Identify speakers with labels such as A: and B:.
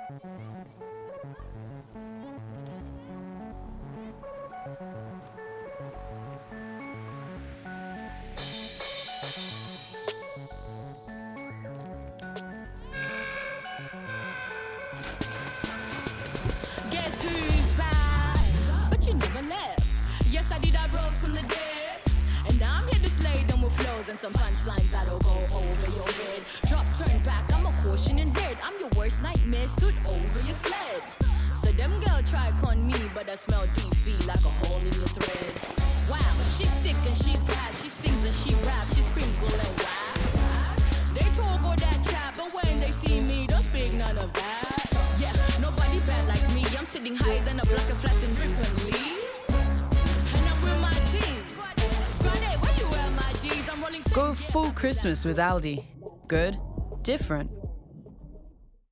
A: Guess who's back? But you never left. Yes, I did, I rose from the dead. And now I'm here to slay them with flows and some punchlines that'll go over your head. Drop, turn back, I'm a caution in red. I'm your worst nightmare, stood over your sled. So them girl try con me, but I smell defeat like a hole in your threads. Wow, she's sick and she's bad. She sings and she raps, she sprinkle and rap. They talk all that chat, but when they see me, don't speak none of that. Yeah, nobody bad like me. I'm sitting higher than a block of flats in Ripon Lee. And I'm with my tees. Squad, where you at, my G's? I'm rolling.
B: Go full Christmas with Aldi. Good, different.